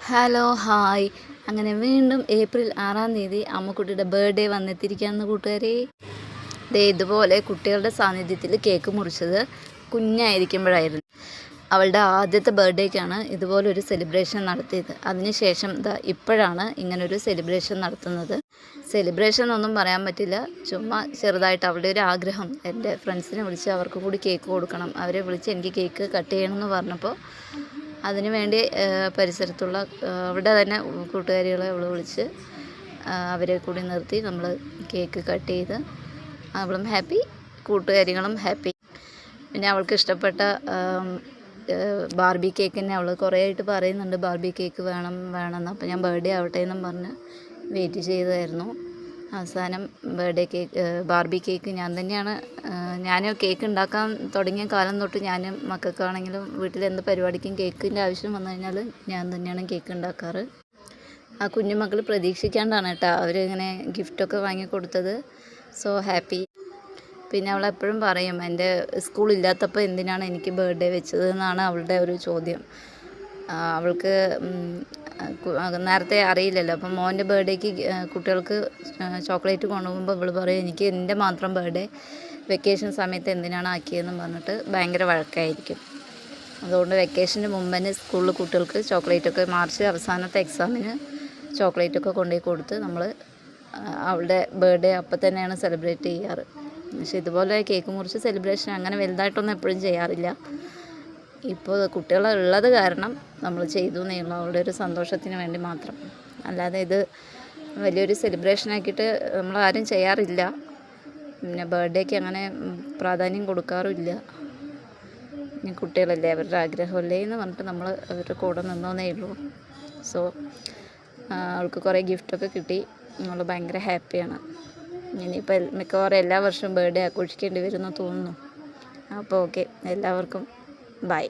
Hello hi അങ്ങനെ വീണ്ടും April 6-ാം തീയതി അമ്മുക്കുട്ടിയുടെ ബർത്ത്ഡേ വന്നെത്തിയിരിക്കുകയെന്ന് കൂട്ടുകാരെ. ഇതുപോലെ കുട്ടികളുടെ സാന്നിധ്യത്തിൽ കേക്ക് മുറിച്ചത് കുഞ്ഞായിരിക്കുമ്പോഴായിരുന്നു. അവളുടെ ആദ്യത്തെ ബർത്ത്ഡേക്കാണ് ഇതുപോലൊരു സെലിബ്രേഷൻ നടത്തിയത്. അതിനുശേഷം ഇപ്പോഴാണ് ഇങ്ങനൊരു സെലിബ്രേഷൻ നടത്തുന്നത്. സെലിബ്രേഷൻ ഒന്നും പറയാൻ പറ്റില്ല, ചുമ്മാ ചെറുതായിട്ട് അവളുടെ ഒരു ആഗ്രഹം. എൻ്റെ ഫ്രണ്ട്സിനെ വിളിച്ച് അവർക്ക് കൂടി കേക്ക് കൊടുക്കണം, അവരെ വിളിച്ച് എനിക്ക് കേക്ക് കട്ട് ചെയ്യണമെന്ന് പറഞ്ഞപ്പോൾ അതിനു വേണ്ടി പരിസരത്തുള്ള അവിടെ തന്നെ കൂട്ടുകാരികളെ അവൾ വിളിച്ച് അവരെ കൂടി നിർത്തി നമ്മൾ കേക്ക് കട്ട് ചെയ്ത് അവളും ഹാപ്പി, കൂട്ടുകാരികളും ഹാപ്പി. പിന്നെ അവൾക്ക് ഇഷ്ടപ്പെട്ട ബാർബി കേക്കിനെ അവൾ കുറേ ആയിട്ട് പറയുന്നുണ്ട്, ബാർബി കേക്ക് വേണമെന്ന്. അപ്പോൾ ഞാൻ ബർത്ത്ഡേ ആവട്ടെ എന്നും പറഞ്ഞ് വെയിറ്റ് ചെയ്തായിരുന്നു. അവസാനം ബർത്ത്ഡേ കേക്ക് ബാർബി കേക്ക് ഞാൻ കേക്ക് ഉണ്ടാക്കാൻ തുടങ്ങിയ കാലം തൊട്ട് ഞാനും മക്കൾക്കാണെങ്കിലും വീട്ടിൽ എന്ത് പരിപാടിക്കും കേക്കിൻ്റെ ആവശ്യം വന്നു കഴിഞ്ഞാൽ ഞാൻ തന്നെയാണ് കേക്ക് ഉണ്ടാക്കാറ്. ആ കുഞ്ഞുമക്കൾ പ്രതീക്ഷിക്കാണ്ടാണ് കേട്ടോ അവരിങ്ങനെ ഗിഫ്റ്റൊക്കെ വാങ്ങിക്കൊടുത്തത്. So happy. പിന്നെ അവൾ എപ്പോഴും പറയും, എൻ്റെ സ്കൂളില്ലാത്തപ്പോൾ എന്തിനാണ് എനിക്ക് ബർത്ത്ഡേ വെച്ചത് എന്നാണ് അവളുടെ ഒരു ചോദ്യം. അവൾക്ക് നേരത്തെ അറിയില്ലല്ലോ. അപ്പം മോൻ്റെ ബർത്ത്ഡേക്ക് കുട്ടികൾക്ക് ചോക്ലേറ്റ് കൊണ്ടുപോകുമ്പോൾ ഇവൾ പറയും, എനിക്ക് എൻ്റെ മാത്രം ബർത്ത്ഡേ വെക്കേഷൻ സമയത്ത് എന്തിനാണ് ആക്കിയതെന്ന് പറഞ്ഞിട്ട് ഭയങ്കര വഴക്കായിരിക്കും. അതുകൊണ്ട് വെക്കേഷന് മുമ്പ് തന്നെ സ്കൂളിൽ കുട്ടികൾക്ക് ചോക്ലേറ്റൊക്കെ മാർച്ച് അവസാനത്തെ എക്സാമിന് ചോക്ലേറ്റൊക്കെ കൊണ്ടുപോയി കൊടുത്ത് നമ്മൾ അവളുടെ ബർത്ത്ഡേ അപ്പം തന്നെയാണ് സെലിബ്രേറ്റ് ചെയ്യാറ്. പക്ഷേ ഇതുപോലെ കേക്ക് മുറിച്ച് സെലിബ്രേഷൻ അങ്ങനെ വലുതായിട്ടൊന്നും എപ്പോഴും ചെയ്യാറില്ല. ഇപ്പോൾ കുട്ടികളുള്ളത് കാരണം നമ്മൾ ചെയ്തു എന്നേയുള്ളൂ, അവളുടെ ഒരു സന്തോഷത്തിന് വേണ്ടി മാത്രം. അല്ലാതെ ഇത് വലിയൊരു സെലിബ്രേഷനാക്കിയിട്ട് നമ്മളാരും ചെയ്യാറില്ല. പിന്നെ ബർത്ത്ഡേക്ക് അങ്ങനെ പ്രാധാന്യം കൊടുക്കാറുമില്ല. ഇനി കുട്ടികളല്ലേ, അവരുടെ ആഗ്രഹമല്ലേ എന്ന് പറഞ്ഞിട്ട് നമ്മൾ അവരുടെ കൂടെ നിന്നേ ഉള്ളൂ. സോ അവൾക്ക് കുറേ ഗിഫ്റ്റൊക്കെ കിട്ടി, നമ്മൾ ഭയങ്കര ഹാപ്പിയാണ്. ഇനിയിപ്പോൾ മിക്കവാറും എല്ലാ വർഷവും ബർത്ത്ഡേ ആഘോഷിക്കേണ്ടി വരുമെന്ന് തോന്നുന്നു. അപ്പോൾ ഓക്കെ, എല്ലാവർക്കും ബൈ.